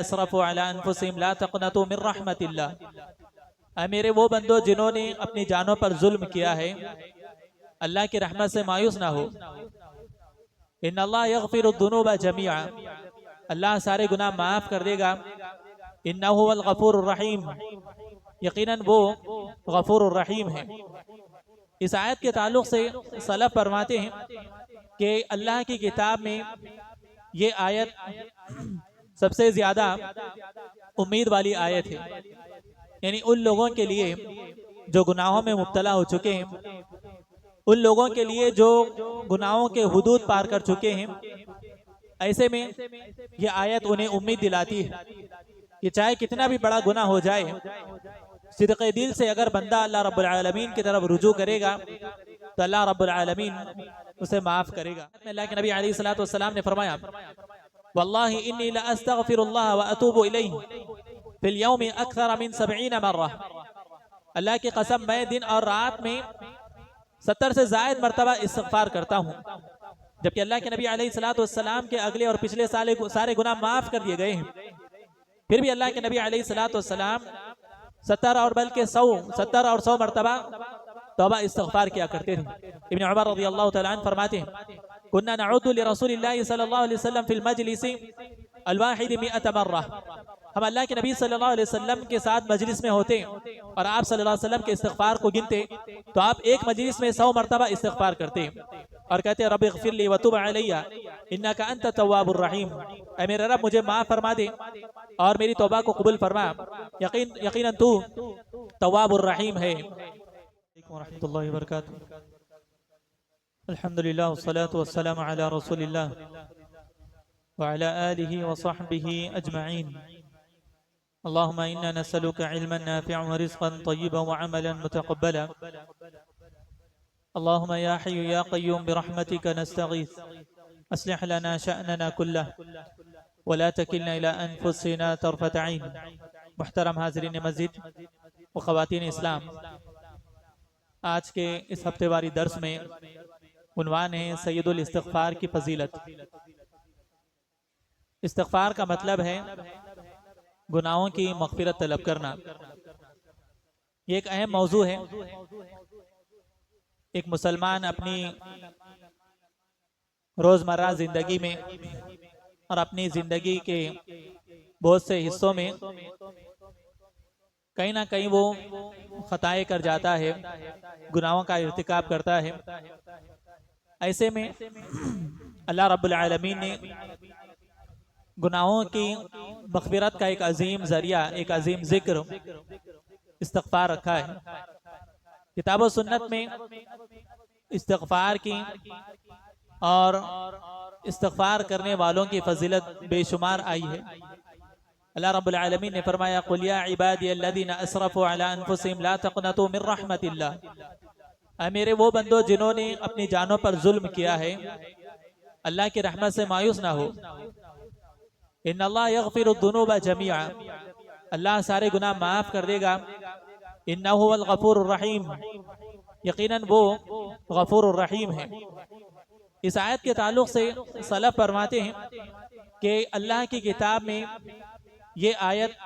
असरफ़ू अला अनफुसिहिम ला तक़नतू मिन रहमतिल्लाह, ऐ मेरे वो बंदो जिन्होंने अपनी जानों पर जुल्म किया है, अल्लाह की रहमत से मायूस ना हो। इन्नल्लाह यग़फ़िरुद्दुनूब जमीआ, अल्लाह सारे गुनाह माफ़ कर देगा। इन्नहु हुवल गफ़ूरुर रहीम, यकीनन वो गफ़ूरुर रहीम है। इस आयत के ताल्लुक़ से सलफ़ फरमाते हैं कि अल्लाह की किताब में ये आयत सबसे ज़्यादा उम्मीद वाली आयत है, यानी उन लोगों के लिए जो गुनाहों में मुब्तला हो चुके हैं, उन लोगों के लिए जो गुनाहों के हुदूद पार कर चुके हैं। ऐसे में ये आयत उन्हें उम्मीद दिलाती है कि चाहे कितना भी बड़ा गुनाह हो जाए, सिद्क़े दिल से अगर बंदा अल्लाह रब्बुल आलमीन की तरफ रुजू करेगा तो अल्लाह रब्बुल आलमीन उसे माफ़ करेगा। अल्लाह के नबी अलैहिस्सलातु वस्सलाम ने फरमाया, वल्लाहि इन्नी ला अस्तग़फिरुल्लाह व अतूबु इलैहि फिल यौमि अक्सर मिन 70 मर्रा, अल्लाह की कसम मैं दिन और रात में 70 से ज़ायद मरतबा इस्तिग़फ़ार करता हूँ। जबकि अल्लाह के नबी अलैहिस्सलातु वस्सलाम के अगले और पिछले सारे गुनाह माफ़ कर दिए गए हैं, फिर भी अल्लाह के नबी अलैहिस्सलातु वस्सलाम 70 और बल्कि 100 मरतबा तौबा इस्तिग़फ़ार किया करते थे। इब्न उमर रज़ियल्लाहु तआला अन्हु फरमाते हैं, कुन्ना नउद्दु लिरसूलिल्लाहि सल्लल्लाहु अलैहि वसल्लम फिल मजलिसी अल-वाहिद 100 मर्रा, हम अल्लाह के नबी सल्लल्लाहु अलैहि वसल्लम के साथ मजलिस में होते और आप सल्लल्लाहु अलैहि वसल्लम के इस्तिग़फ़ार को गिनते तो आप एक मजलिस में 100 मरतबा इस्तिग़फ़ार करते और कहते रब्बि इग़फ़िरली व तुब अलैया इन्नका अंत तव्वाबुर रहीम, ऐ मेरे रब मुझे माफ़ फरमा दे और मेरी तौबा को कबूल फरमा, यकीनन तू तव्वाबुर रहीम है। रहमतुल्लाहि व बरकातुहू। अल्हम्दुलिल्लाह वस्सलातु वस्सलामु अला रसूलिल्लाह व अला आलिहि व सहबिहि अजमईन। अल्लाहुम्मा इन्ना नसअलुका इल्मन नाफ़िअन व रिज़्क़न तय्यिबन व अमलन मुतक़ब्बला। अल्लाहुम्मा या हय्यु या क़य्यूम बिरहमतिका नस्तगीथ अस्लिह लना शअनना कुल्लह व ला तकिलना इला अनफुसिना तर्फ़त ऐन। मुहतरम हाज़रीन मस्जिद व ख़वातीन इस्लाम, आज के इस हफ्तेवारी दर्स में उन्वान है सय्यदुल इस्तिग़फ़ार की फ़जीलत। इस्तिग़फ़ार का मतलब है गुनाहों की मग़फ़िरत तलब करना। ये एक अहम मौजू है। एक मुसलमान अपनी रोज़मर्रा ज़िंदगी में और अपनी ज़िंदगी के बहुत से हिस्सों में कहीं ना कहीं वो ख़ताएँ कर जाता है, गुनाहों का इर्तिकाब करता है। ऐसे में अल्लाह रब्बुल आलमीन ने गुनाहों की मग़फ़िरत का एक अजीम ज़रिया, एक अजीम ज़िक्र इस्तिग़फ़ार रखा है। किताब व सुन्नत में इस्तिग़फ़ार की और इस्तिग़फ़ार करने वालों की फ़जीलत बेशुमार आई है। अल्लाह रब्बुल आलमीन ने फरमाया, कुल या इबादियल्लज़ीना असरफ़ू अला अनफुसिहिम ला तक़नतू मिन रहमतिल्लाह, ऐ मेरे वो बंदो जिन्होंने अपनी जानों पर जुल्म किया है, अल्लाह की रहमत से मायूस ना हो। इन्नल्लाह यग़फ़िरुद्दुनूब जमीआ, अल्लाह सारे गुनाह माफ़ कर देगा। इन्नहु हुवल गफ़ूरुर रहीम, यकीनन वो गफ़ूरुर रहीम है। इस आयत के ताल्लुक़ से सलफ़ फरमाते हैं कि अल्लाह की किताब में ये आयत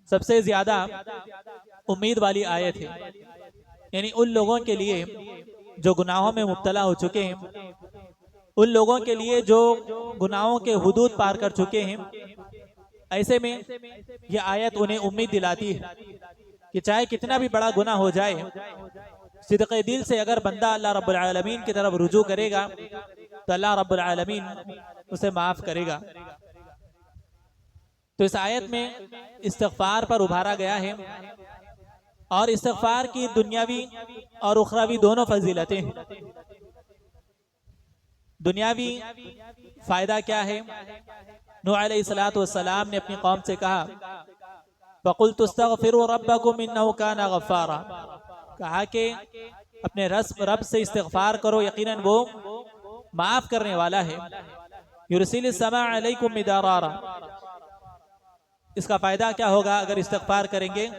सबसे ज़्यादा उम्मीद वाली आयत है, यानी उन लोगों के लिए जो गुनाहों में मुब्तला हो चुके हैं, उन लोगों के लिए जो गुनाहों के हुदूद पार कर चुके हैं। ऐसे में ये आयत उन्हें उम्मीद दिलाती है कि चाहे कितना भी बड़ा गुनाह हो जाए, सिद्क़े दिल से अगर बंदा अल्लाह रब्बुल आलमीन की तरफ रुजू करेगा तो अल्लाह रब्बुल आलमीन उसे माफ़ करेगा। तो इस आयत में इस्तिग़फ़ार पर उभारा गया है और इस्तिग़फ़ार की दुनियावी और उखरावी दोनों फजीलतें हैं। दुनियावी फ़ायदा क्या है? नूह अलैहिस्सलातु वस्सलाम ने अपनी कौम से कहा, फ़क़ुल्तु अस्तग़फ़िरू रब्बकुम इन्नहु काना गफ़्फ़ारा, कहा कि अपने रब से इस्तिग़फ़ार करो, यकीनन वो माफ करने वाला है। युरसिलिस समा अलैकुम मिदारारा, इसका फायदा क्या होगा? अगर इस्तिग़फ़ार करेंगे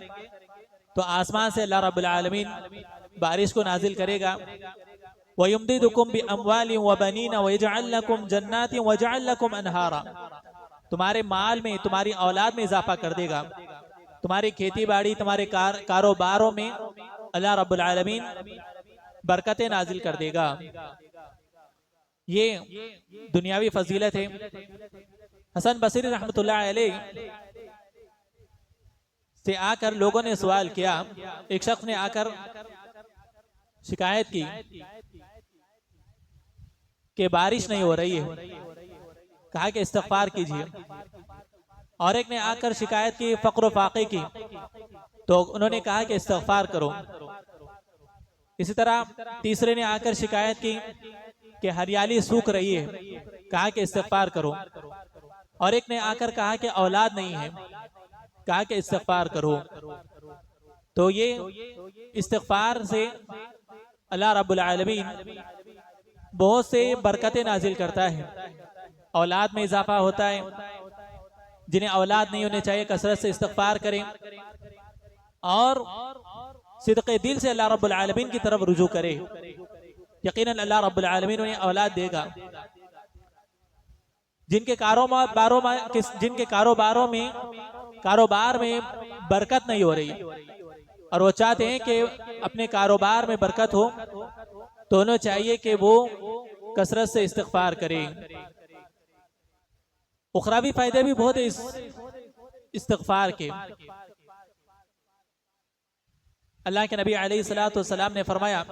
तो आसमान से अल्लाह रब्बुल आलमीन बारिश को नाजिल करेगा। वयुमदिदुकुम बि अम्वालिन व बनीना व यजअल लकुम जन्नातिन व यजअल लकुम अनहारा, तुम्हारे माल में, तुम्हारी औलाद में इजाफा कर देगा, तुम्हारी खेती बाड़ी, तुम्हारे कारोबारों में अल्लाह रब्बुल आलमीन बरकतें नाजिल कर देगा। ये दुनियावी फजीलत है। हसन बसरी रहमतुल्लाह अलैह से आकर लोगों ने सवाल किया, एक शख्स ने आकर शिकायत की कि बारिश नहीं हो रही है, कहा कि इस्तिग़फ़ार कीजिए। और एक ने आकर शिकायत की फ़क़्र फ़ाक़े की, तो उन्होंने कहा कि इस्तिग़फ़ार करो। इसी तरह तीसरे ने आकर शिकायत की कि हरियाली सूख रही है, कहा कि इस्तिग़फ़ार करो। और एक ने आकर कहा कि औलाद नहीं है, कहा कि इस्तिग़फ़ार करो। तो ये इस्तिग़फ़ार से अल्लाह रब्बुल आलमीन बहुत से बरकतें नाजिल करता है। औलाद में इजाफा होता है। जिन्हें औलाद नहीं होने चाहिए कसरत से इस्तिग़फ़ार करें और सिद्क़े दिल से अल्लाह रब्बुल आलमीन की तरफ रुजू करें। यकीनन अल्लाह रब्बुल आलमीन उन्हें औलाद देगा। जिनके कारोबार में बरकत नहीं हो रही और वो चाहते हैं कि अपने कारोबार में बरकत हो, तो उन्हें चाहिए कि वो कसरत से इस्तिग़फ़ार करें। उखरावी फायदे भी बहुत है इस इस्तिग़फ़ार के। अल्लाह के नबी अलैहिस्सलातु वस्सलाम ने फरमाया,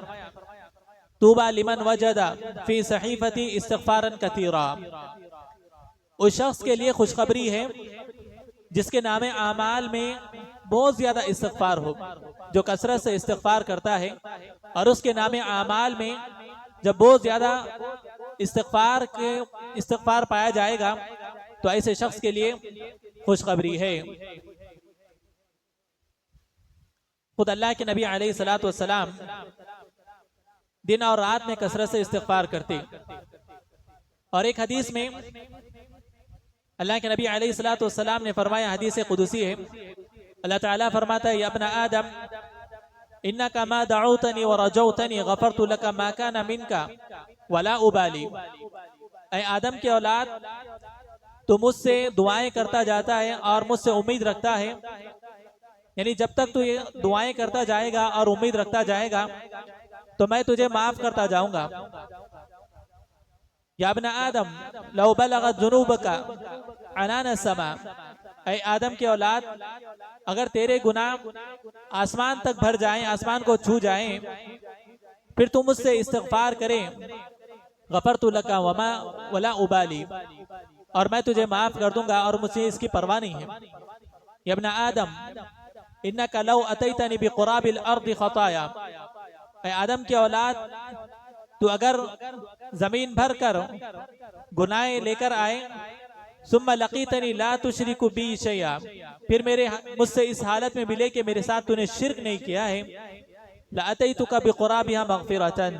तूबा लिमन वजदा फी सहीफती इस्तिग़फ़ारन कतीरा, उस शख्स के लिए खुशखबरी है जिसके नामे आमाल में बहुत ज्यादा इस्तिग़फ़ार हो, जो कसरत से इस्तिग़फ़ार करता है और उसके नामे आमाल में जब बहुत ज्यादा इस्तिग़फ़ार पाया जाएगा तो ऐसे शख्स के लिए खुशखबरी है। खुद अल्लाह के नबी अलैहिस्सलातु वस्सलाम दिन और रात में कसरत से इस्तिग़फ़ार करते। और एक हदीस में अल्लाह के नबी अलैहिस्सलातु वस्सलाम ने फरमाया, हदीस कुदसी है, अल्लाह ताला फरमाता है, या इब्न आदम इन्नका मा दअउतनी व रजौतनी गफरतु लका मा काना मिनका वला उबाली। ऐ आदम के औलाद, तो मुझसे दुआएं करता जाता है और मुझसे उम्मीद रखता है, यानी जब तक तू ये दुआएं करता जाएगा और उम्मीद रखता जाएगा तो मैं तुझे माफ करता जाऊंगा। या इब्न आदम लौ बलगत जुनूबका अनान समा, ऐ आदम के औलाद, अगर तेरे गुनाह आसमान तक भर जाएं, आसमान को छू जाएं, फिर तू मुझसे इस्तिग़फ़ार करे, गफरतु लका वमा वला उबाली, और मैं तुझे माफ कर दूंगा और मुझे इसकी परवाह नहीं है। या इब्न आदम इन्नका लौ अतैतनी बिक़ुराबिल अर्दि खताया, ऐ आदम के औलाद, तू अगर जमीन भर कर गुनाहें लेकर आए, सुम्मा लकीतनी ला तुशरिकु बी शैया, फिर मुझसे इस हालत में मिले कि मेरे साथ तूने शिर्क नहीं किया है, ला अतैतुका बिक़ुराबिहा मग़फ़िरतन,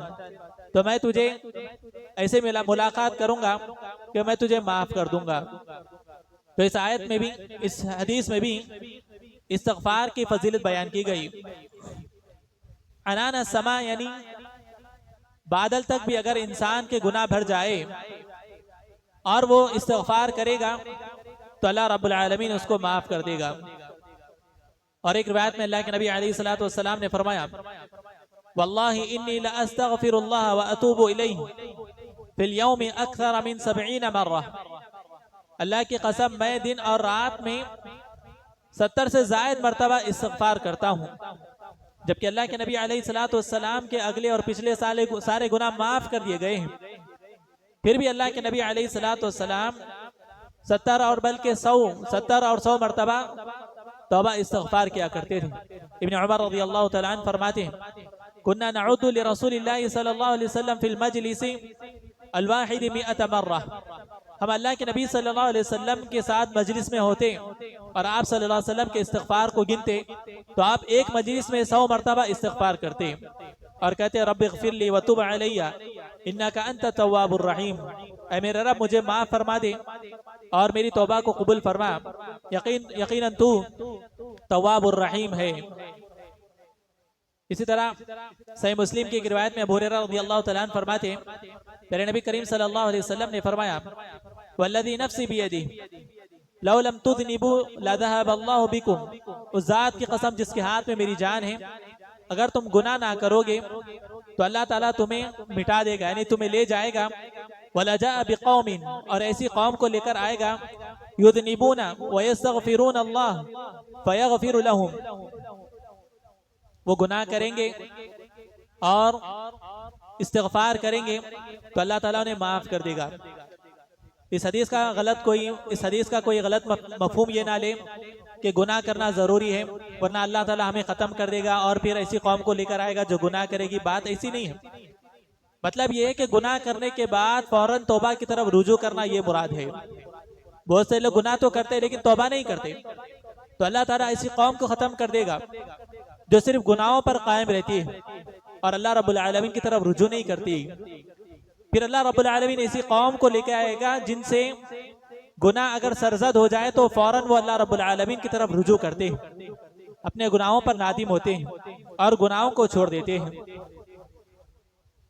तो मैं तुझे ऐसे मुलाकात करूंगा कि मैं तुझे माफ कर दूंगा। तो इस आयत में भी, इस हदीस में भी इस्तिग़फ़ार की फजीलत बयान की गई। अनान समा यानी बादल तक भी अगर इंसान के गुनाह भर जाए और वो इस्तिग़फ़ार करेगा तो अल्लाह रब्बुल आलमीन उसको माफ कर देगा। और एक रिवायत में अल्लाह के नबी अलैहिस्सलातु वस्सलाम ने फरमाया, वल्लाहि इन्नी ला अस्तग़फ़िरुल्लाह व अतूबु इलैहि फिल यौमि अक्सर मिन 70 मर्रा, अल्लाह की कसम मैं दिन और रात में 70 से ज़ायद मरतबा इस्तिग़फ़ार करता हूँ। जबकि अल्लाह के नबी अलैहिस्सलातु वस्सलाम के अगले और पिछले सारे गुनाह माफ कर दिए गए हैं, फिर भी अल्लाह के नबी अलैहिस्सलातु वस्सलाम 70 और बल्कि 100 मरतबा तौबा इस्तिग़फ़ार किया करते थे। इब्न उमर रज़ियल्लाहु तआला अन्हु फरमाते हैं, कुन्ना नउद्दु लिरसूलिल्लाहि सल्लल्लाहु अलैहि वसल्लम फिल मजलिसी अल-वाहिद 100 मर्रा, हम अल्लाह के नबी सल्लल्लाहु अलैहि वसल्लम के साथ मजलिस में होते और आप सल्लल्लाहु अलैहि वसल्लम के इस्तिग़फ़ार को गिनते तो आप एक मजलिस में 100 मरतबा इस्तिग़फ़ार करते और कहते हैं रब्बि ग़फ़िरली व तुब अलैया इन्नका अंत तव्वाबुर रहीम। ऐ मेरे रब मुझे माफ़ फरमा दे और मेरी तौबा को कबूल फरमा, यकीनन तू तव्वाबुर रहीम है। इसी तरह सही मुस्लिम की एक रिवायत में अबू हुरैरा रज़ियल्लाहु तआला अन्हु फरमाते हैं, प्यारे नबी करीम सल्लल्लाहु अलैहि वसल्लम ने फरमाया, वल्लज़ी नफ्सी बियदिही लौ लम तुज़निबू लज़हबल्लाहु बिकुम, उस ज़ात की कसम जिसके हाथ में मेरी जान है, अगर तुम गुनाह ना करोगे तो अल्लाह ताला तुम्हें मिटा देगा, यानी तुम्हें ले जाएगा। वलजा बिकौमिन, और ऐसी कौम को लेकर आएगा, युज़निबूना व यस्तग़फिरून अल्लाह फयग़फिरु लहुम, वो गुनाह करेंगे और इस्तिग़फ़ार करेंगे तो अल्लाह ताला उन्हें माफ़ कर देगा। इस हदीस का कोई गलत मफ़हूम ये ना ले कि गुनाह करना ज़रूरी है वरना अल्लाह ताला हमें ख़त्म कर देगा और फिर ऐसी कौम को लेकर आएगा जो गुनाह करेगी। बात ऐसी नहीं है। मतलब ये है कि गुनाह करने के बाद फौरन तौबा की तरफ रुजू करना, ये मुराद है। बहुत से लोग गुनाह तो करते हैं लेकिन तौबा नहीं करते, तो अल्लाह ताला ऐसी कौम को ख़त्म कर देगा जो सिर्फ गुनाहों पर कायम रहती है और अल्लाह रब्बुल आलमीन की तरफ रुजू नहीं करती। फिर अल्लाह रब्बुल आलमीन ऐसी कौम को लेकर आएगा जिनसे गुनाह अगर सरजद हो जाए तो फौरन वो अल्लाह रब्बुल आलमीन की तरफ रुजू करते हैं, अपने गुनाहों पर नादिम होते हैं और गुनाहों को छोड़ देते हैं।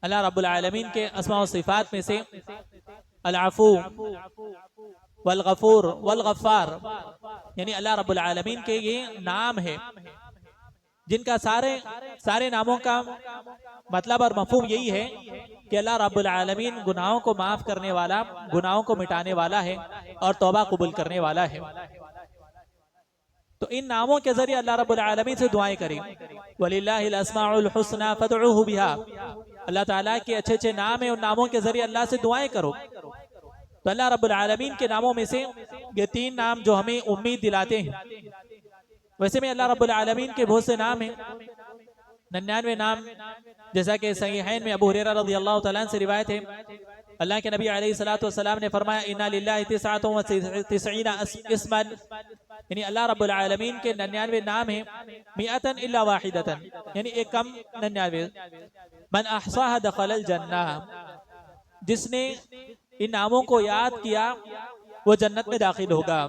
अल्लाह रब्बुल आलमीन के अस्मा व सिफात में से अल-अफ़ू वल गफूर वल गफ्फार, यानी अल्लाह रब्बुल आलमीन के ये नाम है जिनका सारे नामों का मतलब और मफहूम यही है कि अल्लाह रब्बुल आलमीन गुनाहों को माफ करने वाला, गुनाहों को मिटाने वाला है और तौबा कबूल करने वाला है। तो इन नामों के जरिए अल्लाह रब्बुल आलमीन से दुआएं करें। वलिल्लाहिल अस्माउल हुस्ना फदउहु बिहा, अल्लाह ताला के अच्छे अच्छे नाम है, उन नामों के जरिए अल्लाह से दुआएं करो। तो अल्लाह रब्बुल आलमीन के नामों में से ये 3 नाम जो हमें उम्मीद दिलाते हैं। वैसे में अल्लाह रब्बुल आलमीन के बहुत से नाम हैं, 99 नाम, जैसा कि सहीहैन में अबू हुरैरा रज़ियल्लाहु तआला अन्हु से रिवायत है, अल्लाह के नबी अलैहिस्सलातु वस्सलाम ने फरमाया इन्ना लिल्लाहि 99 इस्मन, यानी अल्लाह रब्बुल आलमीन के 99 नाम हैं, मिअतन इल्ला वाहिदतन, यानी एक कम 99। मन अहसाहा दखलल जन्नह, जिसने इन नामों को याद किया वो जन्नत में दाखिल होगा।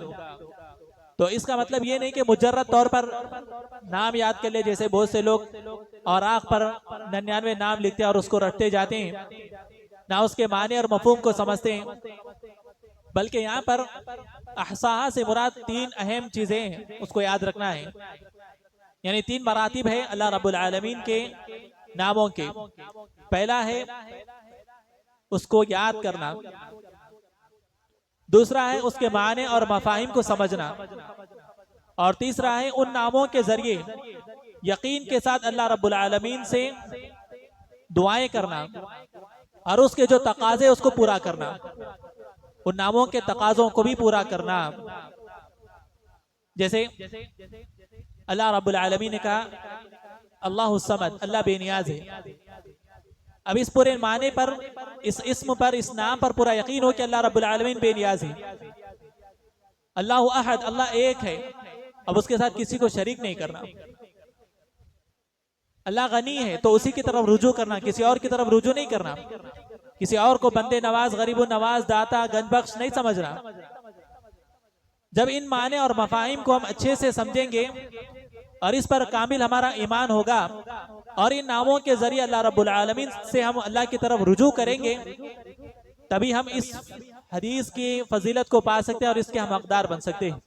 तो इसका मतलब ये नहीं कि मुजर्रद तौर पर नाम याद कर ले, जैसे बहुत से लोग और आँख पर 99 नाम लिखते हैं और उसको रटते जाते हैं, ना उसके माने और मफहूम को समझते हैं। बल्कि यहाँ पर अहसाहा से मुराद 3 अहम चीजें हैं, उसको याद रखना है। यानी 3 मरातिब है अल्लाह रब्बुल आलमीन के नामों के। पहला है उसको याद करना, दूसरा है उसके माने और मफाहिम को समझना, और तीसरा है उन नामों के जरिए यकीन के साथ अल्लाह रब्बुल आलमीन से दुआएं करना और उसके जो तकाजे उसको पूरा करना, उन नामों के तकाजों को भी पूरा करना। जैसे अल्लाह रब्बुल आलमीन ने कहा अल्लाहु समद, अल्लाह बेनियाज है। अब इस पूरे माने पर, इस इस्म पर, इस नाम पर पूरा यकीन हो कि अल्लाह रब्बुल आलमीन बेनियाज है। अल्लाहु अहद, अल्लाह एक है, अब उसके साथ किसी को शरीक नहीं करना। अल्लाह गनी है तो उसी की तरफ रुजू करना, किसी और की तरफ रुजू नहीं करना, किसी और को बंदे नवाज, गरीब नवाज, दाता, गंजबख्श नहीं समझना। जब इन माने और मफाहिम को हम अच्छे से समझेंगे और इस पर कामिल हमारा ईमान होगा और इन नामों के जरिए अल्लाह रब्बुल आलमीन से हम अल्लाह की तरफ रुजू करेंगे, तभी हम इस हदीस की फजीलत को पा सकते हैं और इसके हम हकदार बन सकते हैं।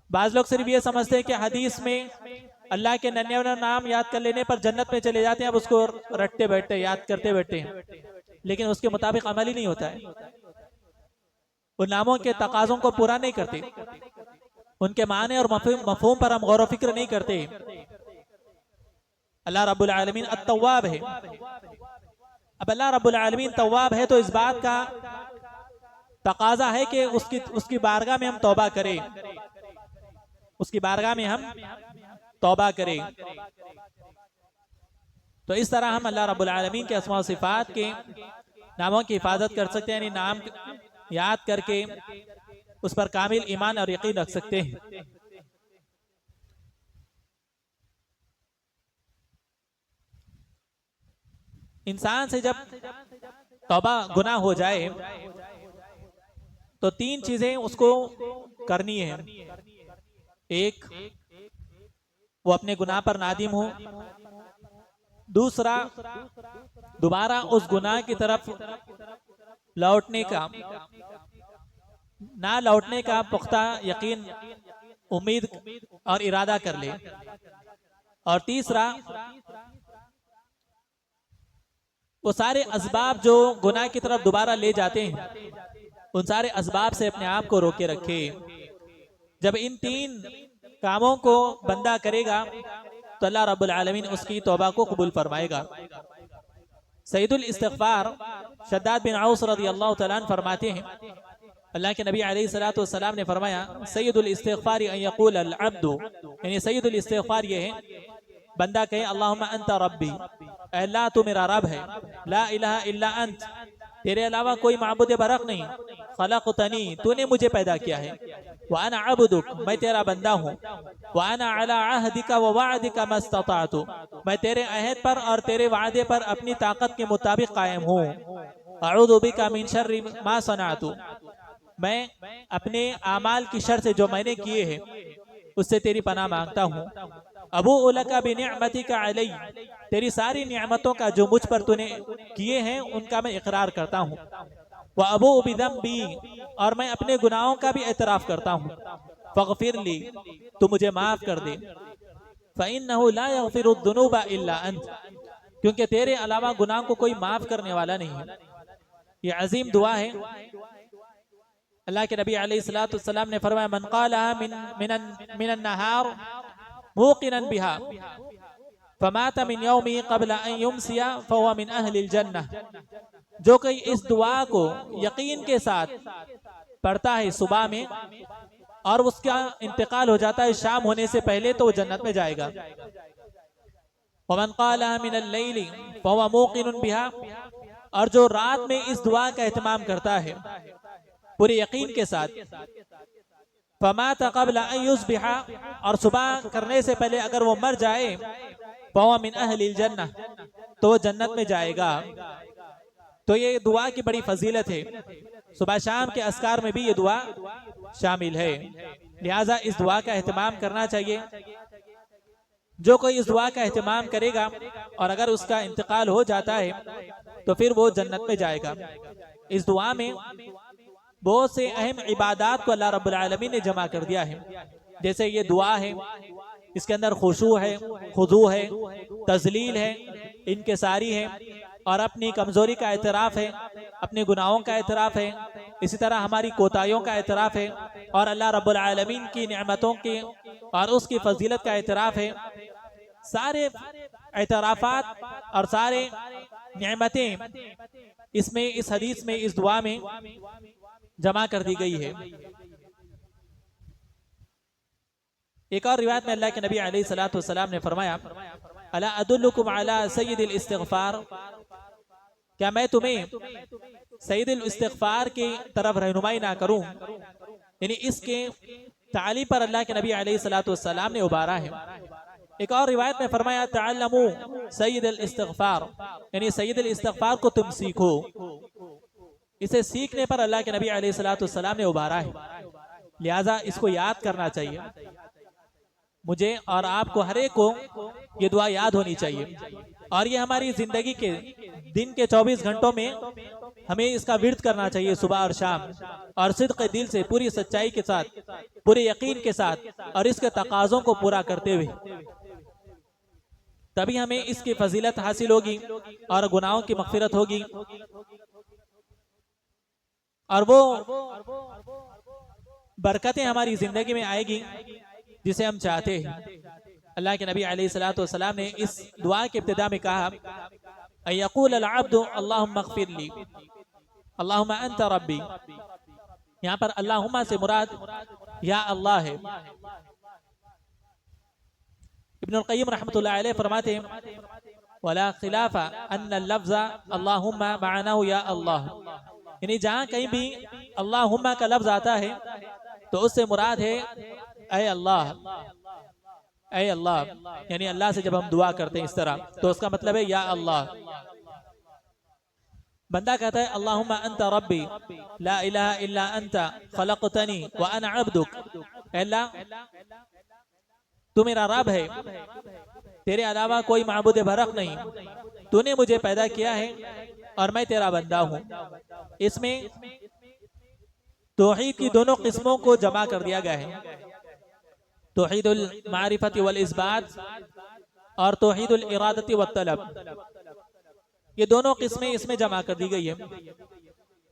बाज लोग सिर्फ ये समझते हैं कि हदीस में अल्लाह के 99 नाम याद कर लेने पर जन्नत में चले जाते हैं, अब उसको रटते बैठते, याद करते बैठते हैं, लेकिन उसके मुताबिक अमल ही नहीं होता है। उन नामों के तकाजों को पूरा नहीं करते, उनके माने और मफहूम पर हम गौर व फिक्र नहीं करते। अल्लाह रब्बुल आलमीन अत-तव्वाब है। अब अल्लाह रब्बुल आलमीन तव्वाब है तो इस बात का तकाजा है कि उसकी बारगाह में हम तौबा करें, उसकी बारगाह में हम तौबा करें। तो इस तरह हम अल्लाह रब्बुल आलमीन के अस्मा व सिफात के नामों की हिफाजत कर सकते हैं, यानी नाम याद करके उस पर कामिल ईमान और यकीन रख सकते हैं। इंसान से जब तौबा गुनाह हो जाए तो तीन चीजें उसको करनी है। एक, वो अपने गुनाह पर नादिम हो। दूसरा, दोबारा उस गुनाह की तरफ लौटने का, ना लौटने का पुख्ता यकीन, उम्मीद और इरादा कर ले। और तीसरा, वो सारे असबाब जो गुनाह की तरफ दोबारा ले जाते हैं, उन सारे असबाब से अपने आप को रोके रखे। जब इन तीन कामों को बंदा करेगा तो अल्लाह रब्बुल आलमीन उसकी तौबा को कबूल फरमाएगा। सईदुल इस्तिग़फ़ार शद्दाद बिन औस रज़ियल्लाहु तआला अन्हु फरमाते हैं, अल्लाह के नबी अलैहिस्सलातु वस्सलाम ने फरमाया, सैयदुल इस्तिग़फ़ार अन यक़ूल अल अब्दु, यानी सैयदुल इस्तिग़फ़ार ये है बंदा कहे अल्लाहुम्मा अंता रब्बी, अल्लाह तू मेरा रब है, ला इलाहा इल्ला अंत, तेरे अलावा कोई माबूद बरक नहीं, खलक़तनी, तूने मुझे पैदा किया है, व अना अब्दुक, मैं तेरा बंदा हूँ, व अना अला अहदिका व वअदिका मस्तताअतु, मैं तेरे अहद पर और तेरे वादे पर अपनी ताकत के मुताबिक कायम हूँ। अऊज़ु बिका मिन शर्रि मा सनअतु, मैं अपने आमाल की शर से जो मैंने किए हैं उससे तेरी पनाह मांगता हूँ। अबूउ लका बिनिअमतिका अलई, तेरी सारी नियामतों का जो मुझ पर तूने किए हैं उनका मैं इकरार करता हूँ। व अबूउ बिदम्बी, और मैं अपने गुनाहों का भी एतराफ़ करता हूँ। फ़ग़फ़िर ली, तू मुझे माफ़ कर दे। फ़इन्नहु ला यग़फ़िरुद्दुनूबा इल्ला अंत, क्योंकि तेरे अलावा गुनाह को कोई माफ़ करने वाला नहीं है। ये अजीम दुआ है। अल्लाह के नबी अलैहिस्सलातु वस्सलाम ने फरमाया, मन क़ालहा मिनन नहार मूक़िनन बिहा फमात मिन यौमी क़ब्ल अन युमसिया फ़हुवा मिन अहलिल जन्नह, जो कोई इस दुआ को यकीन के साथ पढ़ता है सुबह में और उसका इंतकाल हो जाता है शाम होने से पहले, तो वो जन्नत में जाएगा। वमन क़ालहा मिनल लैली फ़हुवा मूक़िनुन बिहा, और जो रात में इस दुआ का एहतमाम करता है पूरे यकीन के साथ, फमात क़ब्ल अन युस्बिहा, और सुबह करने से पहले अगर वो मर जाए, फ़हुवा मिन अहलिल जन्नह, तो वो जन्नत में जाएगा। तो ये दुआ की बड़ी फजीलत है। सुबह शाम के अस्कार में भी ये दुआ शामिल है, लिहाजा इस दुआ का एहतमाम करना चाहिए। जो कोई इस दुआ का एहतमाम करेगा और अगर उसका इंतकाल हो जाता है तो फिर वो जन्नत में जाएगा। इस दुआ में बहुत से अहम इबादात को अल्लाह रब्बुल आलमीन ने जमा कर दिया है। जैसे ये दुआ है, इसके अंदर खुशू है, खुदू है, तजलील है, इनकिसारी है, और अपनी कमजोरी का एतराफ़ है, अपने गुनाहों का एतराफ़ है, इसी तरह हमारी कोताहियों का एतराफ़ है, और अल्लाह रब्बुल आलमीन की नेमतों के और उसकी फजीलत का एतराफ़ है। सारे एतराफ़ात और सारे नेमतें इसमें, इस हदीस में, इस दुआ में जमा कर दी गई है। एक और रिवायत में अल्लाह के नबी अलैहिस्सलातु वस्सलाम ने फरमाया, अला अदुल्लुकुम अला सय्यिदिल इस्तिग़फ़ार, क्या मैं तुम्हें सय्यिदुल इस्तिग़फ़ार की तरफ रहनुमाई ना करूं। यानी इसके तालीम पर अल्लाह के नबी अलैहिस्सलातु वस्सलाम ने उबारा है। एक और रिवायत में फरमाया, तअल्लमू सय्यिदुल इस्तिग़फ़ार, यानी सय्यिदुल इस्तिग़फ़ार को तुम सीखो। इसे सीखने पर अल्लाह के नबी अलैहिस्सलातु वस्सलाम ने उबारा है, लिहाजा इसको याद करना चाहिए। मुझे और आपको हर एक को ये दुआ याद होनी चाहिए, और ये हमारी जिंदगी के दिन के 24 घंटों में हमें इसका विर्द करना चाहिए सुबह और शाम, और सिद्क़ दिल से, पूरी सच्चाई के साथ, पूरे यकीन के साथ, और इसके तकाज़ों को पूरा करते हुए, तभी हमें इसकी फजीलत हासिल होगी और गुनाहों की मग़फ़िरत होगी, और वो बरकतें हमारी जिंदगी में आएगी जिसे हम चाहते हैं। अल्लाह के नबी अलैहिस्सलातु वस्सलाम ने इस दुआ के इब्तिदा में कहा, अयक़ूल अल अब्दु अल्लाहुम्मा अग़फ़िर ली, अल्लाहुम्मा अंता रब्बी। यहाँ पर अल्लाहुम्मा से मुराद या अल्लाह है। इब्नुल क़य्यिम रहमतुल्लाह अलैह फरमाते हैं, वला खिलाफ़ा अन्ना लफ्ज़ा अल्लाहुम्मा मानाहु या अल्लाह, यानी जहाँ कहीं भी अल्लाहुम्मा का लफ्ज़ आता है तो उससे मुराद है ऐ अल्लाह, ऐ अल्लाह, यानी अल्लाह से जब हम दुआ करते हैं इस तरह तो उसका मतलब है या अल्लाह। बंदा कहता है अल्लाहुम्मा अंता रब्बी ला इलाहा इल्ला अंता खलक़तनी व अना अब्दुक, अल्लाह तू मेरा रब है, तेरे अलावा कोई माबूद बरक नहीं, तूने मुझे पैदा किया है और मैं तेरा बंदा हूँ। इसमें तौहीद की दोनों किस्मों को जमा कर दिया गया है, तौहीदुल मारिफती वल इस्बात और तौहीदुल इरादती व तलब, ये दोनों किस्में इसमें जमा कर दी गई है।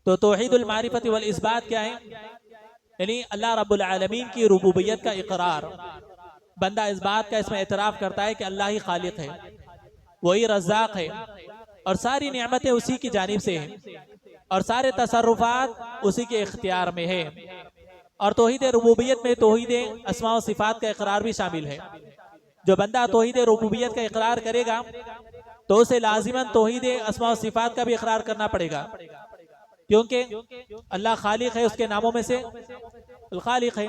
तो तौहीदुल मारिफती वल इस्बात क्या है? यानी अल्लाह रब्बुल आलमीन की रुबूबियत का इकरार, बंदा इस बात का इसमें एतराफ़ करता है कि अल्लाह ही खालिक है, वही रज़्ज़ाक़ है और सारी नेमतें उसी की जानिब से हैं और सारे तसर्रुफ़ात उसी के इख्तियार में है। और तौहीद रुबूबियत में तौहीद अस्मा व सिफ़ात का इकरार भी शामिल है। जो बंदा तौहीद रुबूबियत का इकरार करेगा तो उसे लाजिमन तौहीद अस्मा व सिफ़ात का भी इकरार करना पड़ेगा, क्योंकि अल्लाह खालिक है, उसके नामों में से खालिक है,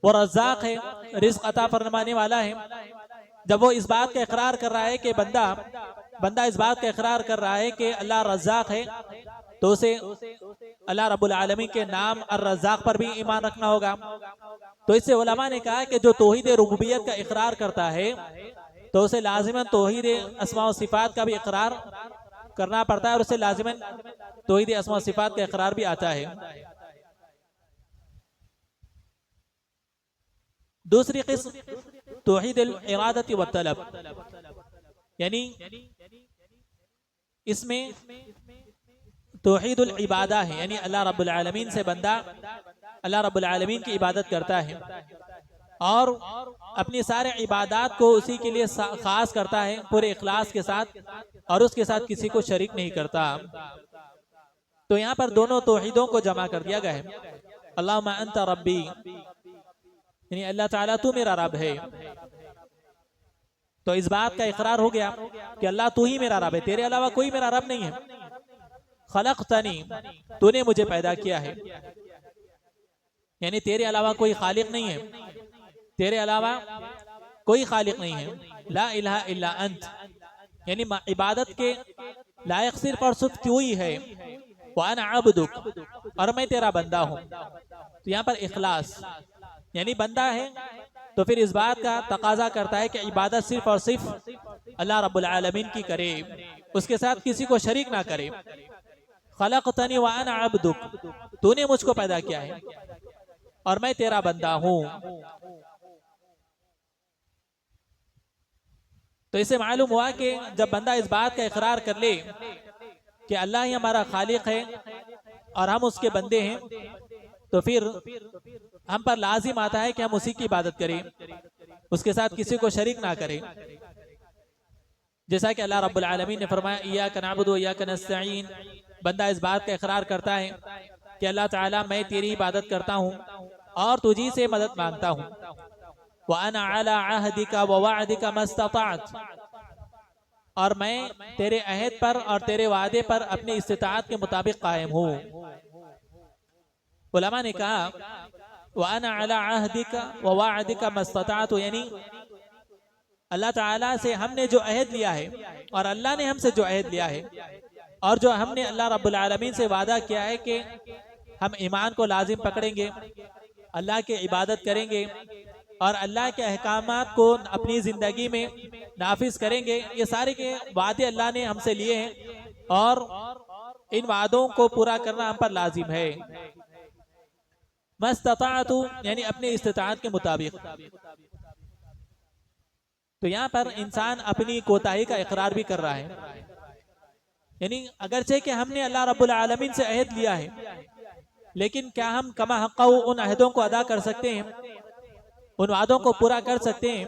वो रज़्ज़ाक़ है, रिज़्क़ अता फरमाने वाला है। जब वो इस बात का इकरार कर रहा है कि बंदा इस बात का इकरार कर रहा है कि अल्लाह रज़्ज़ाक़ है, तो उसे अल्लाह रब्बुल आलमीन के नाम और रज़्ज़ाक़ पर भी ईमान रखना होगा। तो इससे उलमा ने कहा कि जो तौहीद रुबूबियत का इकरार करता है तो उसे लाजिमन तौहीद अस्मा व सिफ़ात का भी इकरार करना पड़ता है और उसे लाजिमन तौहीद अस्मा व सिफ़ात का इकरार भी आता है। दूसरी किस्म तौहीदुल इरादती व तलब, यानी इसमें तौहीदुल इबादा है, यानी अल्लाह रब्बुल आलमीन से बंदा अल्लाह रब्बुल आलमीन की इबादत करता है और अपनी सारे इबादत को उसी के लिए खास करता है पूरे इखलास के साथ और उसके साथ किसी को शरीक नहीं करता। तो यहाँ पर दोनों तौहीदों को जमा कर दिया गया है। अल्लाहुम्मा अंता रब्बी, यानी अल्लाह ताला तू मेरा रब है, तो इस बात का इकरार हो गया कि अल्लाह तू ही मेरा रब है, तेरे अलावा कोई मेरा रब नहीं है। खलक़तनी, तूने मुझे पैदा किया है, यानी तेरे अलावा कोई खालिक नहीं है, तेरे अलावा कोई खालिक नहीं है। ला इलाहा इल्ला अंत, यानी इबादत के लायक सिर्फ और सिर्फ तू ही है। व अना अब्दुक, और मैं तेरा बंदा हूँ। तो यहाँ पर इखलास, यानी बंदा है तो फिर इस बात का तकाजा करता है कि इबादत सिर्फ और सिर्फ अल्लाह रब्बुल आलमीन की करे, उसके साथ किसी को शरीक ना करे। खलक़तनी व अना अब्दुक, तूने मुझको पैदा किया है और मैं तेरा बंदा हूँ। तो इससे मालूम हुआ कि जब बंदा इस बात का इकरार कर ले कि अल्लाह ही हमारा खालिक है और हम उसके बंदे हैं, तो फिर हम पर लाजिम आता है कि हम उसी की इबादत करें, उसके साथ किसी को शरीक ना करें। जैसा कि अल्लाह रब्बुल आलमीन ने फरमाया इय्याका नअबुदु व इय्याका नस्तईन, बंदा इस बात का इकरार करता है कि अल्लाह ताला मैं तेरी इबादत करता हूँ और तुझी से मदद मांगता हूँ। व अना अला अहदिका व वअदिका मस्तताअत, और मैं तेरे अहद पर और तेरे वादे पर अपनी इस्तिताअत के मुताबिक कायम हूँ। उलमा ने कहा व अना अला अहदिका व वअदिका मस्तताअत, यानी अल्लाह ताला से हमने जो अहद लिया है और अल्लाह ने हमसे जो अहद लिया है और जो हमने अल्लाह रब्बुल आलमीन से वादा किया है कि हम ईमान को लाजिम पकड़ेंगे, अल्लाह की इबादत करेंगे और अल्लाह के अहकामात को अपनी ज़िंदगी में नाफिज करेंगे, ये सारे के वादे अल्लाह ने हमसे लिए हैं और इन वादों को पूरा करना हम पर लाजिम है। मस्तताअतु, यानी अपने इस्तिताअत के मुताबिक। तो यहाँ पर इंसान अपनी कोताही का इकरार भी कर रहा है, यानी अगरचे कि हमने अल्लाह रब्बुल आलमीन से अहद लिया है, लेकिन क्या हम कमा हक़्क़हु उन अहदों को अदा कर सकते हैं, उन वादों को पूरा कर सकते हैं?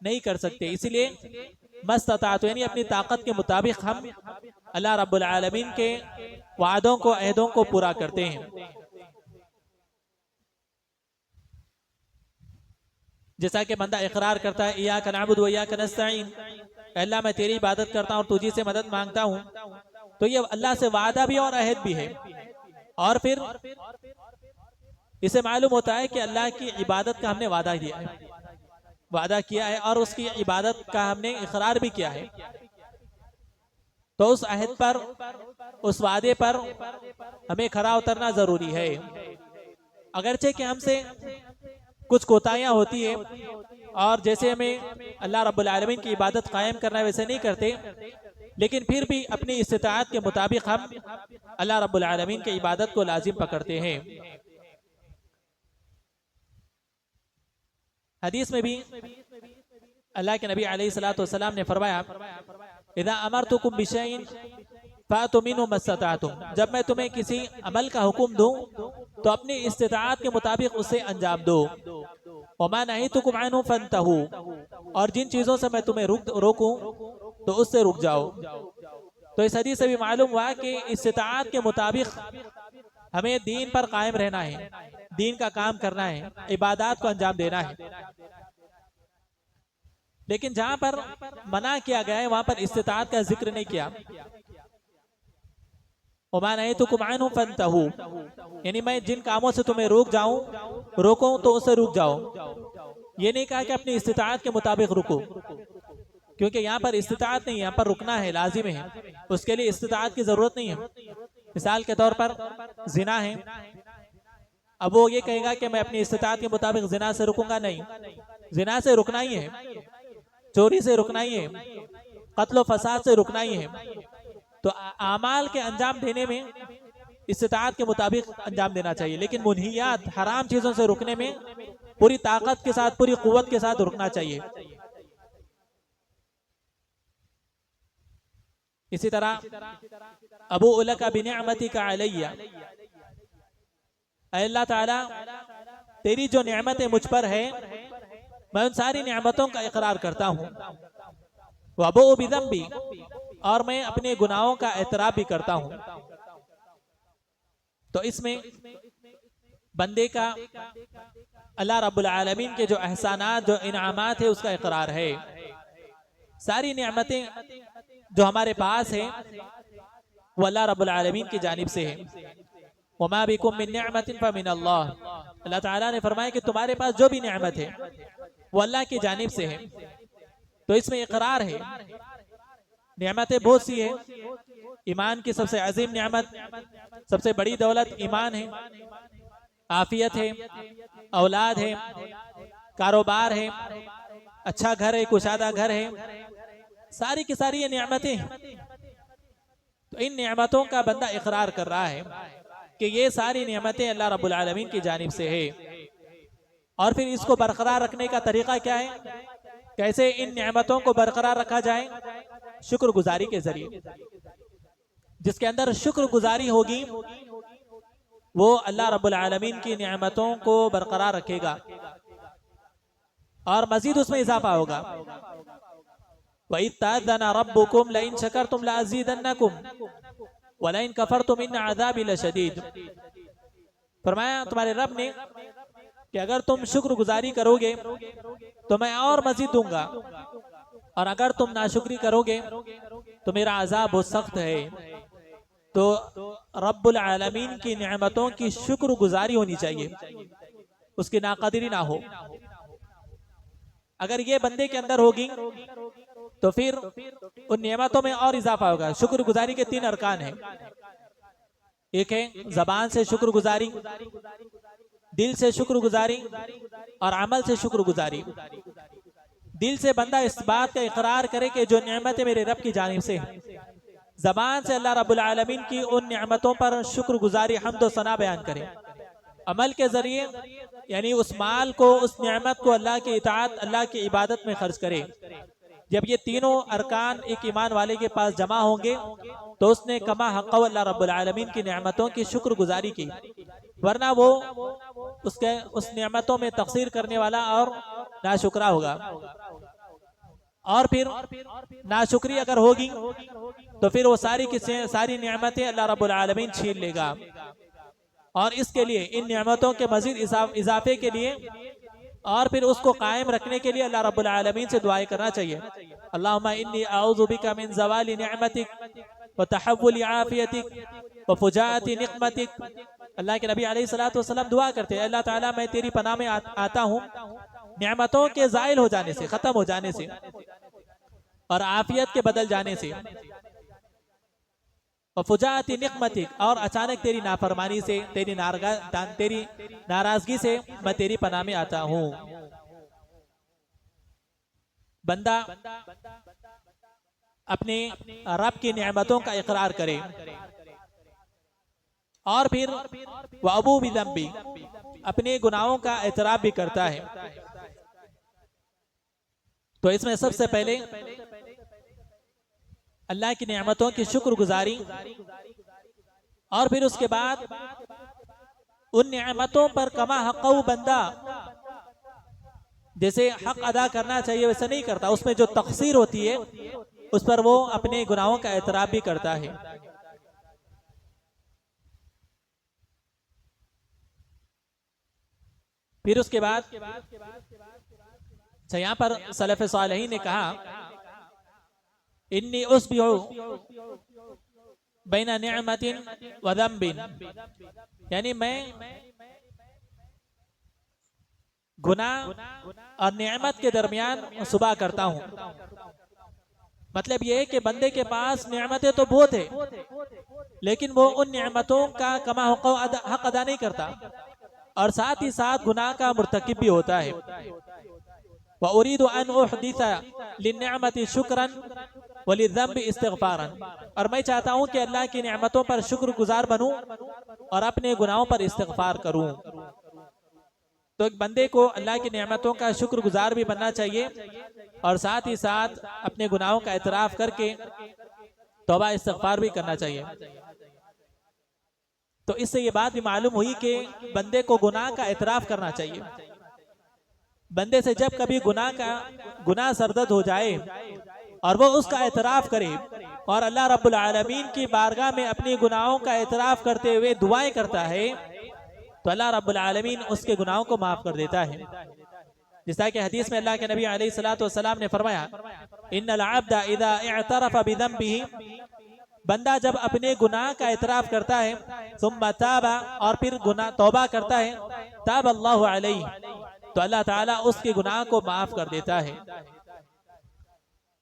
नहीं कर सकते। इसलिए मस्तताअत, यानी अपनी ताकत के मुताबिक हम अल्लाह रब्बुल आलमीन के वादों को अहदों को पूरा करते हैं। जैसा कि बंदा इकरार करता है इय्याका नअबुदु व इय्याका नस्तईन, अल्लाह मैं तेरी इबादत करता हूँ और तुझी से मदद मांगता हूँ, तो ये अल्लाह से वादा भी और अहद भी है। और फिर इसे मालूम होता है कि अल्लाह की इबादत का हमने वादा किया है और उसकी इबादत का हमने इकरार भी किया है। तो उस अहद पर, उस वादे पर हमें खरा उतरना जरूरी है। अगरचे कि हमसे कुछ कोताहियां होती है और जैसे हमें अल्लाह रब्बुल आलमीन की इबादत कायम करना है वैसे नहीं करते, लेकिन फिर भी अपनी इस्तिताअत के मुताबिक हम अल्लाह रब्बुल आलमीन की इबादत को लाजिम पकड़ते हैं। हदीस में भी अल्लाह के नबी अलैहिस्सलातु वस्सलाम ने फरमाया, इज़ा अमरतुकुम बिशैइन फातु मिन्हु मस्तताअतुम, जब मैं तुम्हें किसी अमल का हुक्म दूं तो अपनी इस्तिताअत के मुताबिक उसे अंजाम दो। वमा नहीतुकुम अन्हु फंतहू, और जिन चीज़ों से मैं तुम्हें रोकूं तो उससे रुक जाओ। तो इस हदीस से भी मालूम हुआ कि इस्तिताअत के मुताबिक हमें दीन पर कायम रहना है, दीन का काम करना है, इबादत को अंजाम देना है। लेकिन जहां पर मना किया गया है वहां पर इस्तिताअत का जिक्र नहीं किया। वमा नहीतुकुम अन्हु फंतहू, यानी मैं जिन कामों से तुम्हें रोकूं तो उससे रुक जाओ। ये नहीं कहा कि अपनी इस्तिताअत के मुताबिक रुको, क्योंकि यहाँ पर इस्तिताअत नहीं है, यहाँ पर रुकना है, लाजिम है, उसके लिए इस्तिताअत की जरूरत नहीं है। मिसाल के तौर पर जिना है, अब वो ये कहेगा कि मैं अपनी इस्तिताअत के मुताबिक जिना से रुकूंगा, नहीं, जिना से रुकना ही है, चोरी से रुकना ही है, कत्ल फसाद से रुकना ही है। तो आमाल के अंजाम देने में इस्तिताअत के मुताबिक अंजाम देना चाहिए, लेकिन मुनहियात हराम चीजों से रुकने में पूरी ताकत के साथ, पूरी कुव्वत के साथ रुकना चाहिए। इसी तरह अबू उलका बिनिअमतिका अलैया, अल्लाह ताला तेरी जो नेमतें मुझ पर है मैं उन सारी नेमतों का इकरार करता हूँ। वअबू बिज़ंबी, और मैं अपने गुनाहों का एतराफ भी करता हूँ। तो इसमें बंदे का अल्लाह रब्बुल आलमीन के जो एहसानात, जो इनामात है उसका इकरार है। सारी नेमतें जो हमारे पास है वो अल्लाह रब्बुल आलमीन की जानिब से है। वमा बिकुम मिन निअमतिन फमिनल्लाह, अल्लाह ताला ने फरमाया कि तुम्हारे पास जो भी नेमत है वो अल्लाह की जानिब से है। तो इसमें इकरार है। नेमतें बहुत सी है, ईमान की सबसे अजीम नेमत, सबसे बड़ी दौलत ईमान है, आफियत है, औलाद है, कारोबार है, अच्छा घर है, कुशादा घर है, सारी की सारी ये नेमतें हैं। तो इन नेमतों का बंदा इकरार कर रहा है कि ये सारी नेमतें अल्लाह रब्बुल आलमीन की जानिब से है। और फिर इसको बरकरार रखने का तरीका क्या है, कैसे इन नेमतों को बरकरार रखा जाए? शुक्रगुजारी के जरिए। जिसके अंदर शुक्रगुजारी होगी वो अल्लाह रब्बुल आलमीन की नेमतों को बरकरार रखेगा और मजीद उसमें इजाफा होगा। वइज़ तअज़्ज़ना रब्बुकुम लइन शकरतुम लअज़ीदन्नकुम वलइन कफरतुम इन्न अज़ाबी लशदीद। फरमाया तुम्हारे रब ने कि अगर तुम शुक्रगुजारी करोगे तो मैं और मजीद दूंगा, और अगर तुम नाशुक्री करोगे तो मेरा अजाब बहुत सख्त है। तो रब्बुल आलमीन की नेमतों की शुक्रगुजारी होनी चाहिए, उसकी नाकदरी ना हो। अगर ये बंदे के अंदर होगी तो फिर उन नेमतों में और इजाफा होगा। शुक्रगुजारी के 3 अरकान हैं। एक है जबान से शुक्रगुजारी, दिल से शुक्रगुजारी और अमल से शुक्रगुजारी। दिल से बंदा इस बात का इकरार करे कि जो नेमतें मेरे रब की जानिब से हैं। जबान से अल्लाह रब्बुल आलमीन की उन नेमतों पर शुक्रगुजारी, हम्द व सना बयान करे। अमल के जरिए यानी उस माल को, उस नेमत को अल्लाह की इताअत, अल्लाह की इबादत में खर्च करे। जब ये तीनों अरकान एक ईमान वाले के पास जमा होंगे तो उसने कमा हक़ अल्लाह रब्बुल आलमीन की नेमतों की शुक्रगुजारी की, वरना वो उसके उस नेमतों में तक़सीर करने वाला और नाशुक्रा होगा। और फिर नाशुक्री अगर होगी तो फिर वो सारी की सारी नेमतें अल्लाह रब्बुल आलमीन छीन लेगा। और इसके लिए, इन नेमतों के मजीद इजाफे के लिए और फिर उसको कायम रखने के लिए अल्लाह रब्बुल आलमीन से दुआएं करना चाहिए। अल्लाहुम्मा इन्नी अऊज़ु बिका मिन ज़वालि निअमतिक व तहव्वुलि आफियतिक व फुजाअति निक़मतिक। अल्लाह के नबी अलैहिस्सलातु वस्सलाम दुआ करते हैं, अल्लाह ताला मैं तेरी पनाह में आता हूँ नेमतों के ज़ाइल हो जाने से, ख़त्म हो जाने से और आफियत के बदल जाने से। फुजाती निकमतिक, और अचानक तेरी नाफरमानी से, तेरी नाराजगी से मैं तेरी पनाह में आता हूँ। बंदा अपने रब की नेमतों का इकरार करे और फिर वअबू बिज़ंबी, अपने गुनाहों का एतराफ भी करता है। तो इसमें सबसे पहले अल्लाह की नेमतों की शुक्रगुजारी, और फिर उसके बाद उन नेमतों पर कमा हक़ बंदा जैसे हक अदा करना चाहिए वैसे नहीं करता, उसमें जो तक़सीर होती है उस पर वो अपने गुनाहों का एतराफ भी करता है। फिर उसके बाद यहाँ पर सलफ़ सालिहीन ने कहा, इन्नी उसबिहु बैना निअमतिन व ज़ंबिन, यानी मैं गुनाह और नेमत के दरमियान सुबह करता हूँ। मतलब ये है कि बंदे के पास नेमतें तो बहुत है, लेकिन वो उन नेमतों का कमा हक अदा नहीं करता, और साथ ही साथ गुनाह का मुर्तकिब भी होता है। व उरीदु अन उहदिसा लिन्निअमति शुक्रन व लिज़्ज़ंबि इस्तिग़फ़ारन, और मैं चाहता हूँ कि अल्लाह की नेमतों पर शुक्रगुजार बनूं और अपने गुनाहों पर इस्तिग़फ़ार करूं। तो एक बंदे को अल्लाह की नेमतों का शुक्रगुजार भी बनना चाहिए, और साथ ही साथ अपने गुनाहों का एतराफ़ करके तौबा इस्तिग़फ़ार भी करना चाहिए। तो इससे ये बात भी मालूम हुई कि बंदे को गुनाह का एतराफ़ करना चाहिए। बंदे से जब कभी गुनाह सरदर्द हो जाए और वो उसका एतराफ़ करे और अल्लाह रब्बुल आलमीन की बारगाह में अपनी गुनाहों का एतराफ़ करते हुए दुआएं करता है, तो अल्लाह रब्बुल आलमीन उसके गुनाहों को माफ़ कर देता है। जैसा कि हदीस में अल्लाह के नबी अलैहिस्सलातु वस्सलाम ने फरमाया, इन्नल अब्दा इज़ा इअतरफ़ बिज़ंबिही, बंदा जब अपने गुनाह का एतराफ़ करता है, सुम्मा ताबा, और फिर तौबा करता है, ताब अल्लाहु अलैहि, तो अल्लाह ताला उसके गुनाह को माफ़ कर देता है।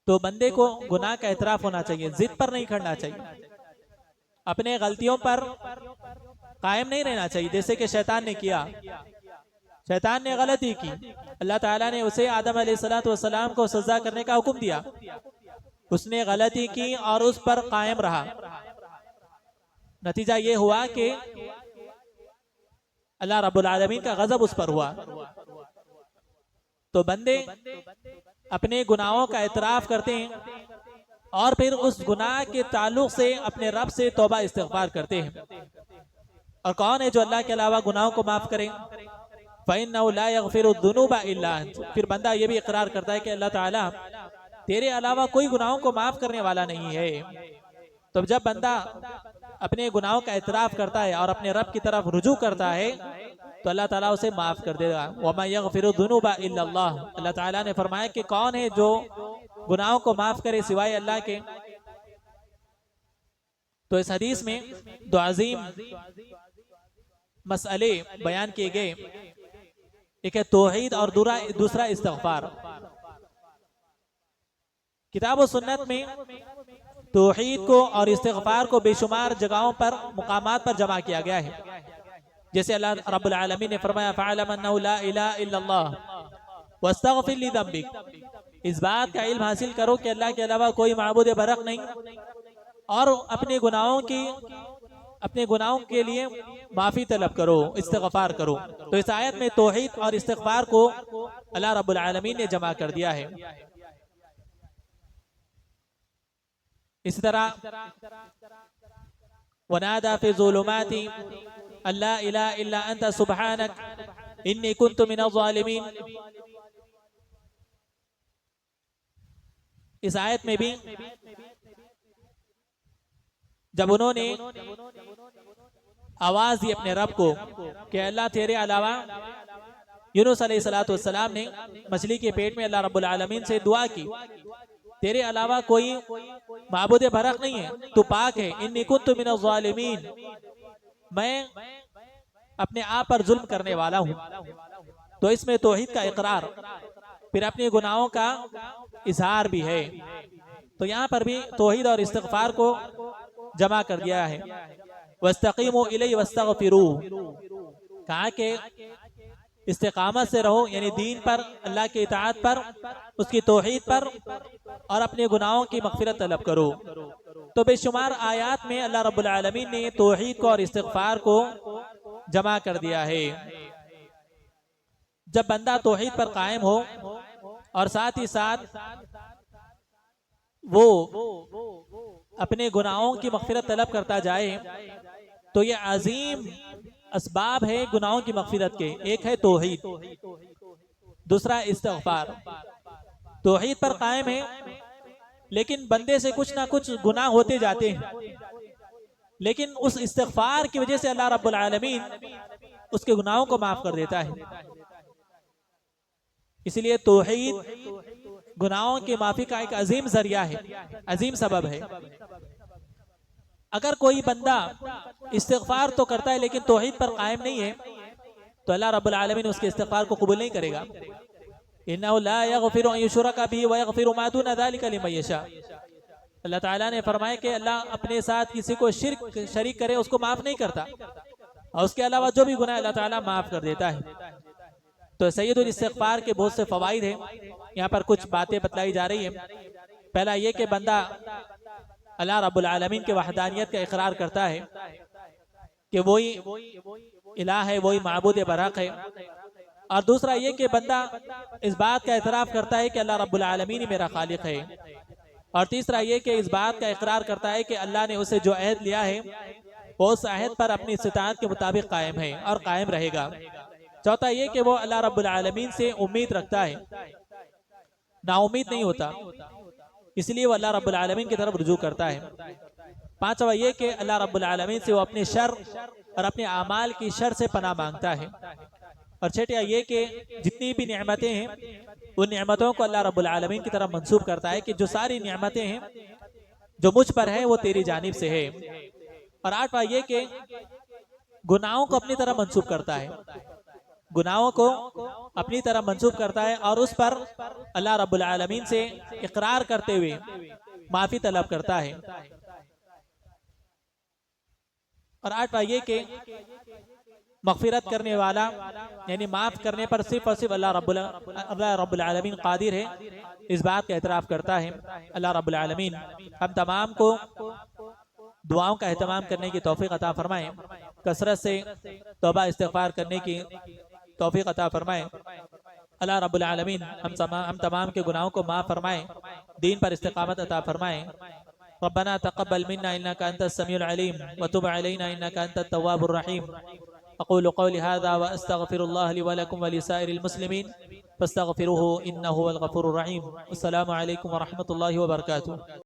तो बंदे को गुनाह का एतराफ़ होना चाहिए, जिद पर नहीं खड़ना चाहिए, अपने गलतियों पर कायम नहीं रहना चाहिए। जैसे कि शैतान ने किया, शैतान ने गलती की, अल्लाह ताला ने उसे आदम अलैहिस्सलातु वस्सलाम को सजदा करने का हुक्म दिया, उसने गलती की और उस पर कायम रहा। नतीजा ये हुआ कि अल्लाह रब्बुल आलमीन का गजब उस पर हुआ। तो बंदे अपने गुनाहों का एतराफ़ करते हैं और फिर उस गुनाह के ताल्लुक से अपने रब से तौबा इस्तिग़फ़ार करते हैं। और कौन है जो अल्लाह के अलावा गुनाहों को माफ़ करे? फ़इन्नहु ला यग़फ़िरुद्दुनूबा इल्ला अंत। फिर बंदा ये भी इकरार करता है कि अल्लाह ताला तेरे अलावा कोई गुनाहों को माफ़ करने वाला नहीं है। तो जब बंदा अपने गुनाहों का एतराफ़ करता है और अपने रब की तरफ रुजू करता है, तो अल्लाह ताला उसे माफ़ कर देगा। वमा यग़फ़िरुद्दुनूबा इल्ला अल्लाह, अल्लाह ताला ने फरमाया कि कौन है जो गुनाहों को माफ़ करे सिवाय अल्लाह के। तो इस हदीस में दो अजीम मसले बयान किए गए, एक है तौहीद और दूसरा इस्तिग़फ़ार। किताब और सुन्नत में तौहीद को और इस्तिग़फ़ार को बेशुमार जगहों पर, मुकामात पर जमा किया गया है। जैसे अल्लाह रब्बुल आलमीन ने फरमाया, फ़अलम अन्नहु ला इलाहा इल्लल्लाह वस्तग़फ़िर लिज़ंबिक, इस बात का इल्म हासिल करो कि अल्लाह के अलावा कोई माबूद बरहक नहीं, और अपने गुनाहों के लिए माफ़ी तलब करो, इस्तिग़फ़ार करो। तो इस आयत में तौहीद और इस्तिग़फ़ार को अल्लाह रब्बुल आलमीन ने जमा कर दिया है। इसी तरह वनादा फी ज़ुलुमाति अल्ला इलाहा इल्ला अंता सुब्हानक इन्नी कुन्तु मिनज़ ज़ालिमीन, इस आयत में भी जब उन्होंने आवाज दी अपने रब को कि अल्लाह तेरे अलावा, यूनुस अलैहिस्सलातु वस्सलाम ने मछली के पेट में अल्लाह रब्बुल आलमीन से दुआ की, तेरे अलावा कोई माबूद बरहक नहीं है, तू पाक है। इन्नी कुन्तु मिनज़ ज़ालिमीन, मैं अपने आप पर जुल्म करने वाला हूँ। तो इसमें तौहीद का इकरार, फिर अपने गुनाहों का इजहार भी है। तो यहाँ पर भी तौहीद और इस्तिग़फ़ार को जमा कर दिया है। वस्तकीमू इलैहि वस्तगफिरूह, कहा कि इस्तिकामत से रहो, यानी दीन पर, अल्लाह की इताअत पर, उसकी तौहीद पर, और अपने गुनाहों की मगफिरत तलब करो। तो बेशुमार आयात में अल्लाह रब्बुल आलमीन ने तौहीद को और इस्तिगफार को जमा कर दिया है। जब बंदा तौहीद पर कायम हो और साथ ही साथ वो अपने गुनाहों की मगफिरत तलब करता जाए, तो ये अजीम असबाब है गुनाहों की मगफिरत के। एक है तौहीद, दूसरा इस्तिगफार। तौहीद पर कायम है, लेकिन बंदे से कुछ ना कुछ गुनाह होते जाते हैं, लेकिन उस इस्तिगफार की वजह से अल्लाह रब्बुल आलमीन उसके गुनाहों को माफ कर देता है। इसलिए तौहीद गुनाहों की माफी का एक अजीम जरिया है, अजीम सबब है। अगर कोई बंदा इस्तिगफार तो करता है लेकिन तौहीद पर कायम नहीं है, तो अल्लाह रब्बुल आलमीन उसके इस्तिगफार को कबूल नहीं करेगा। इन्नहु ला यगफिरु अन युशरका बिही व यगफिरु मा दूना ज़ालिका लिमन यशा। अल्लाह ताला ने फरमाया कि अल्लाह अपने साथ किसी को शरीक करे उसको माफ नहीं करता, और उसके अलावा जो भी गुनाह अल्लाह ताला माफ कर देता है। तो सय्यदुल इस्तिगफार के बहुत से फवाइद हैं, यहाँ पर कुछ बातें बतलाई जा रही हैं। पहला ये कि बंदा अल्लाह रब्बुल आलमीन के वहदानियत का इकरार करता है कि वही इलाह है, वही माबूद बरहक है। और दूसरा ये कि बंदा इस बात का एतराफ़ करता है कि अल्लाह रब्बुल आलमीन ही मेरा खालिक है। और तीसरा ये कि इस बात का इकरार करता है कि अल्लाह ने उसे जो अहद लिया है वो उस अहद पर अपनी इस्तिताअत के मुताबिक कायम है और कायम रहेगा। चौथा ये कि वो अल्लाह रब्बुल आलमीन से उम्मीद रखता है, नाउम्मीद नहीं होता, इसलिए वो अल्लाह रब्बुल आलमीन की तरफ रुजू करता है। पांचवा ये कि अल्लाह रब्बुल आलमीन से वो अपने शर और अपने आमाल की शर से पनाह मांगता है। और छठा ये कि जितनी भी नेमतें हैं उन नेमतों को अल्लाह रब्बुल आलमीन की तरफ मंसूब करता है कि जो सारी नेमतें हैं जो मुझ पर है वो तेरी जानिब से है। और आठवां ये कि गुनाहों को अपनी तरफ मंसूब करता है, गुनाहों को अपनी तरफ मंसूब करता है और उस पर अल्लाह रब्बुल आलमीन से इकरार करते हुए माफी तलब करता है। और आठवां ये कि मगफिरत करने वाला, यानी माफ करने पर सिर्फ और सिर्फ अल्लाह रब्बुल आलमीन कादिर है, इस बात का एतराफ़ करता है। अल्लाह रब्बुल आलमीन हम तमाम को दुआओं का एहतमाम करने की तौफीक अता फरमाए, कसरत से तौबा इस्तिगफार करने की तौफीक अता फरमाए। अल्लाह रब्बुल आलमीन हम तमाम के गुनाहों को माफ़ फरमाए, दीन पर इस्तिकामत अता फरमाए। रब्बना तक़ब्बल मिन्ना इन्नका अंतस समीउल अलीम व तुब अलैना इन्नका अंतत तव्वाबुर रहीम। अक़ूलु क़ौली हाज़ा व अस्तग़फिरुल्लाह लि व लकुम व लिसाइरिल मुस्लिमीन फस्तग़फिरूहु इन्नहु हुवल गफ़ूरुर रहीम। अस्सलामु अलैकुम व रहमतुल्लाहि व बरकातुहू।